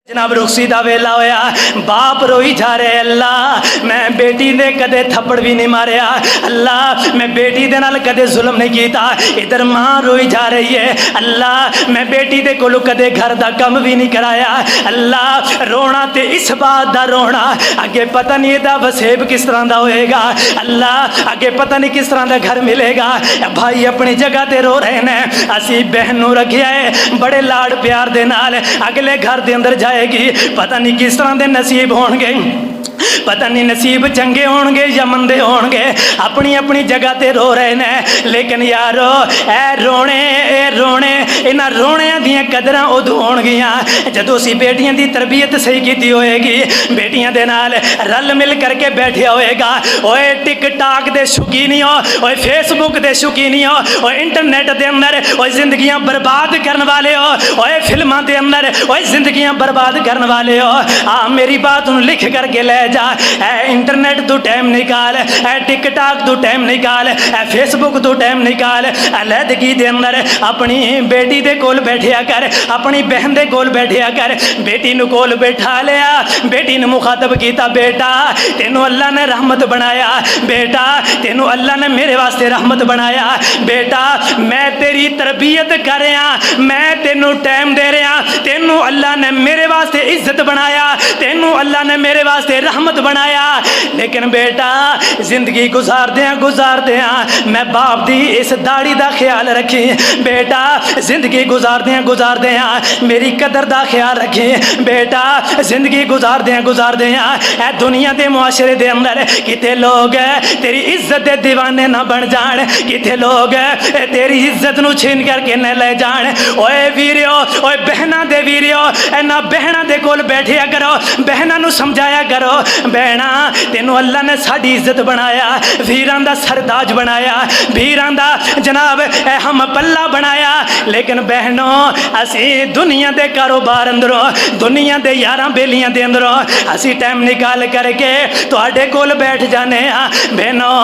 जनाब रुखसी का वेला होया, बाप रोई जा रहे अल्लाह मैं बेटी ने कदे थप्पड़ भी नहीं मारिया, अल्लाह मैं बेटी दे नाल कदे जुल्म नहीं किया। इधर माँ रोई जा रही है, अल्लाह मैं बेटी दे कोलों कदे घर का कम भी नहीं कराया। अल्लाह रोना ते इस बात का रोना, अगे पता नहीं इहदा वसेब किस तरह का होएगा। अल्लाह अगे पता नहीं किस तरह का घर मिलेगा। भाई अपनी जगह ते रो रहे ने, असी बहन नूं रखिया है बड़े लाड़ प्यार दे नाल, अगले घर दे अंदर जाएगी पता नहीं किस तरह के नसीब होंगे, पता नहीं नसीब चंगे होंगे या मंदे होंगे। अपनी अपनी जगह ते रो रहे ने, लेकिन यारो ए रोने इन्हां रोणियां दियां कदरां उदों होणगियां जदों असीं बेटियां दी तरबियत सही कीती होएगी, बेटियां दे नाल रल मिल करके बैठिया होएगा। ओए टिक टाक दे शौकीनी हो, ओए फेसबुक दे शौकीनी हो, ओए इंटरनेट दे अंदर ओए जिंदगियां बर्बाद करने वाले हो, ओए फिल्मां दे अंदर ओए जिंदगियां बर्बाद करने वाले हो। मेरी बात नूं लिख करके ले जा, इंटरनेट तू टाइम निकाल, टिकटॉक तू टाइम निकाल, फेसबुक तू टाइम निकाल, अलहदगी दे अंदर अपनी बेटी दे कोल बैठिया कर, अपनी बहन दे कोल बैठिया कर। बेटी नूं कोल बैठा लिया, बेटी ने मुखातब किया, बेटा तेनू अल्लाह ने रहमत बनाया, बेटा तेनू अल्लाह ने मेरे वास्ते रहमत बनाया, बेटा मैं तेरी तरबियत कर रहा, मैं तेनू टाइम दे रहा, तेनू अल्लाह ने मेरे वास्ते इज्जत बनाया, तेनू अल्लाह ने मेरे वास्ते रहमत बनाया। लेकिन बेटा जिंदगी गुजारदे मैं बाप दी इस दाढ़ी का ख्याल रखी, बेटा जिंदगी गुजारदे मेरी कदर का ख्याल रखी, बेटा जिंदगी गुजारदे ए दुनिया के मुआशरे दे अंदर किते लोग तेरी इज्जत दे दीवाने ना बन जान, किते लोग तेरी इज्जत नू छीन करके न ले जान। ओए वीरियो, ओए बहना दे वीरियो, इन्हां बहना दे कोल बैठिया करो, बहना नू समझाया करो, बहना तेनू अल्लाह ने साड़ी इज्जत बनाया, वीरां दा सरताज बनाया, वीरां दा जनाब हम पल्ला बनाया। लेकिन बहनों असी दुनिया दे कारोबार अंदरों, दुनिया दे यारां बेलियां दे अंदरों असी टाइम निकाल करके तुहाडे कोल बैठ जाने। बहनों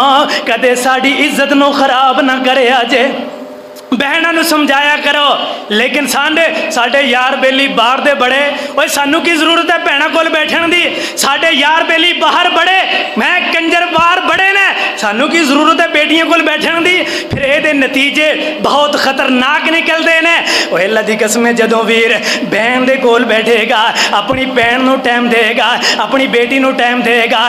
कदे साड़ी इज्जत नू खराब ना करे जे, बहनों नू समझाया करो। लेकिन साडे यार बेली बाहर दे बड़े, ओए सानू की जरूरत है भैणों कोल बैठण दी, साडे यार बेली बाहर बड़े, मैं कंजर बाहर बड़े ने, सानू की जरूरत है बेटियों कोल बैठण दी। फिर ये नतीजे बहुत खतरनाक निकलते हैं। ओए अल्लाह दी कसम जदों वीर बहन दे कोल बैठेगा, अपनी भैन नू टाइम देगा, अपनी बेटी नू टाइम देगा,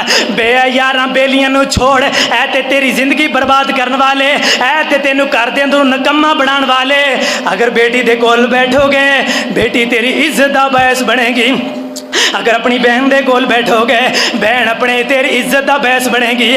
यारां बेलियां नू छोड़, ऐ ते तेरी जिंदगी बर्बाद करने वाले, ऐ ते तेनू घर दे अंदरों नकम्मा बनाने वाले। अगर बेटी दे कोल बैठोगे बेटी तेरी इज्जत दा बायस बनेगी, अगर अपनी बहन दे कोल बैठोगे बहन अपने तेरी इज्जत दा बायस बनेगी।